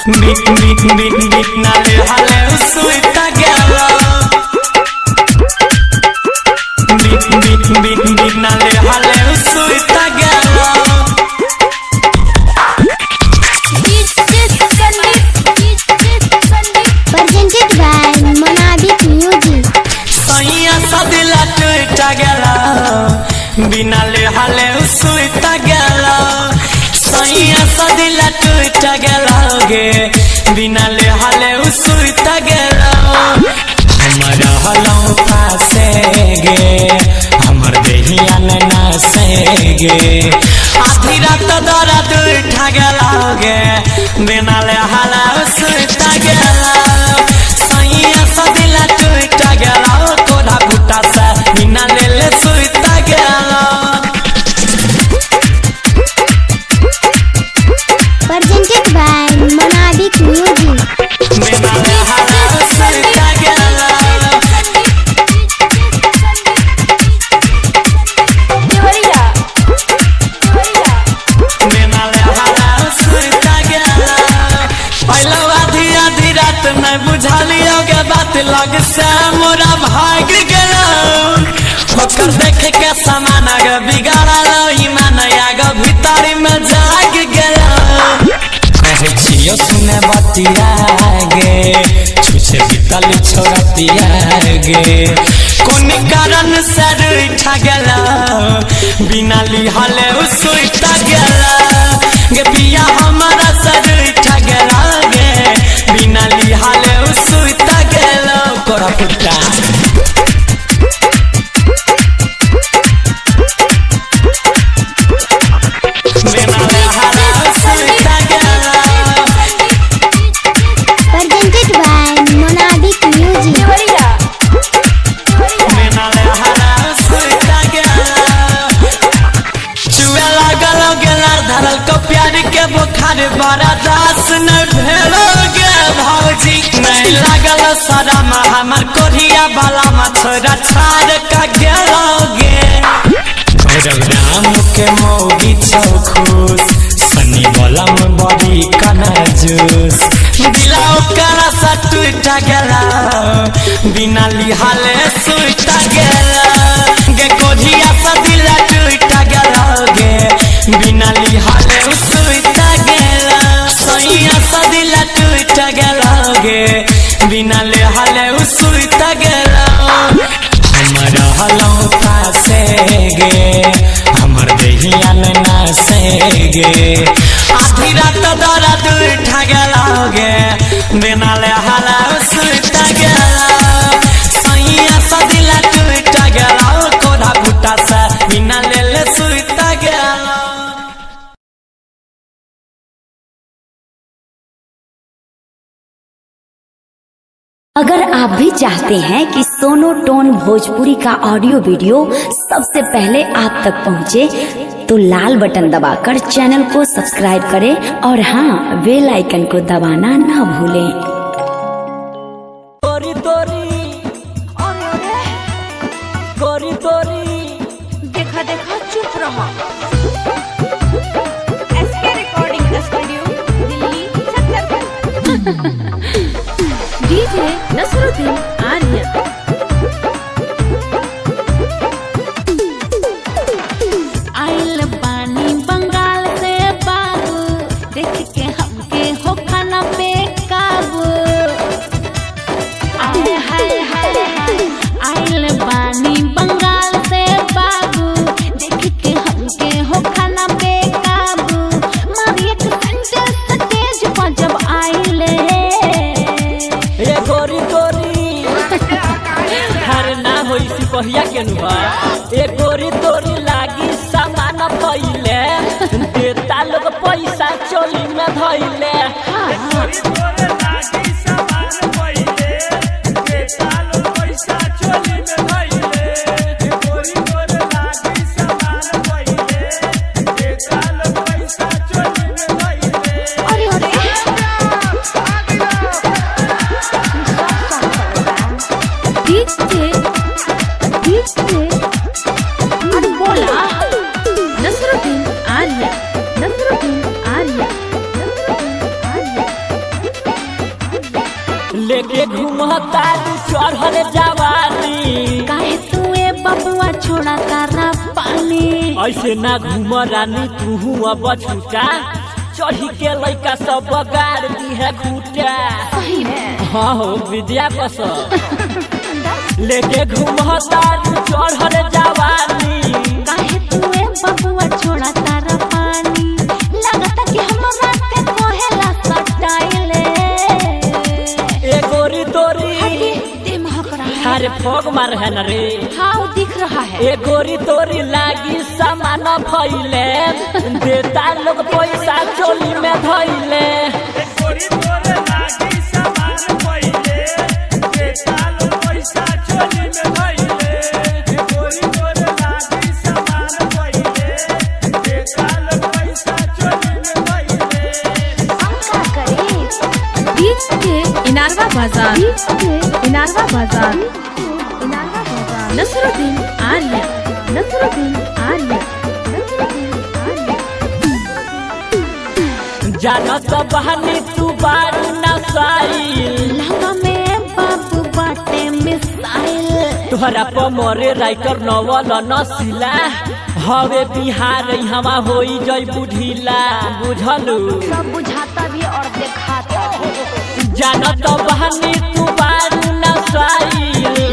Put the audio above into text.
नाले हाले सुइता गेला नाले हाले सुइता गेला presented by Monabik Music सैया सदिला टूटा गेला बिना ले हाले सुइता गेला सैया सदिला टूटा गेला गे बिना ले हाले सुइता गेला हमारा हलौ पासे गे हमर देहिया न नासे गे आधी रात दर्द उठा गेला गे बिना ले हाले सुइता गेला सैया सदिला टूटा गेला कोढ़ा बुटा से बिना ले सुइता गेला presented by Monabik Music बिना ले हाले सुइता गेला बिना ले हाले सुइता गेला पहले आधी आधी रात में बुझालियो के बात लग से मोरा भाग गेला ओकर देख के सामान ग बिगाड़ल ईमान आग भीतर में जाग गेला कहे छियो सुने बतिया गे छुछे बितल छोड़तिया गे कोन कारण से उठा गेला बिना लिहाले सुइता गेला गे पिया हमारा सर उठा गेला गे बिना लिहाले सुइता गेला कोरा फुटा बिना लिहाले सुइता गेला presented by Monabik Music बिना लिहाले सुइता गेला चुए लागल गेला धरल को प्यार के बुखार बड़ा दास न भेलो गे भौजी नहीं लागल सदम हमर कोरिया वाला मछरा छाड़ का गेलो गे राम के मौगी चौखुस सनी बलम बड़ी कनजूस दिलाओ करा सा टूटा गेला बिना लिहाले सुइता गेला गे कोढ़िया सा दिला टूटा गेला गे बिना लिहाले सुइता गेला सैया सा दिला टूटा गेला गे बिना लिहाले सुइता गेला हमारा हलौ पासे गे हमर देहिया न नासे गे आधी रात दर्द उठा गेला गे बिना ले हाला सुइता गेला सैया सदिला टूटा गेला कोढ़ा बुटा से बिना ले सुइता गेला अगर आप भी चाहते हैं कि सोनो टोन भोजपुरी का ऑडियो वीडियो सबसे पहले आप तक पहुंचे, तो लाल बटन दबाकर चैनल को सब्सक्राइब करें और हाँ, बेल आइकन को दबाना ना भूलें। कोरी तोरी कोरी तोरी देखा देखा चुप रहा। SK recording studio Delhi Chhattisgarh. DJ Nasruddin Arya. आइल पानी बंगाल से बाबू देख के हमके हो खाना पे काबू। आए हाय हाय हाय आइल पानी बंगाल से बाबू देख के हमके हो खाना पे काबू। मारिए सेंटर स्टेज पर जब आइले ये गोरी गोरी हर ना होई सिपहिया के नुबा ये गोरी तोरी लागी सामान पहिले देता लोग पैसा चोली में धइले अरे अरे डीजे अरे बोला नसरुद्दीन आर्या नसरुद्दीन आर्या नसरुद्दीन आर्या दाना पानी। ऐसे ना घूम रानी तू अब छूटा, चढ़ी के लइका सब गाड़ दी है खूटा। सही में हाँ हो विद्या कस लेके घूमता चढ़ल जवानी। काहे तुए बबुआ छोड़ा तारा पानी, लगता कि हमरा के कोहेला सटाइले। ए गोरी तोरी ते महक रहा है। अरे फोग मार है न रे, हाँ वो दिख रहा है। ए गोरी तोरी लागी सामान फैले, देता लोग पैसा चोली में धैले। इनारवा बाजार, इनारवा बाजार, इनारवा बाजार। नसरुद्दीन आर्या, नसरुद्दीन आर्या, नसरुद्दीन आर्या। जानत बहनी तू बारू नसाइल, लहंगा में बाबू बाटे मिसाइल। तोहरा पर मोरे राइटर नवल नसीला, हवे बिहार हवा होई जय बुढ़ीला। बुझलू सब बुझाता भी और दिखाता भी। जानत बहनी तू बारू नसाइल,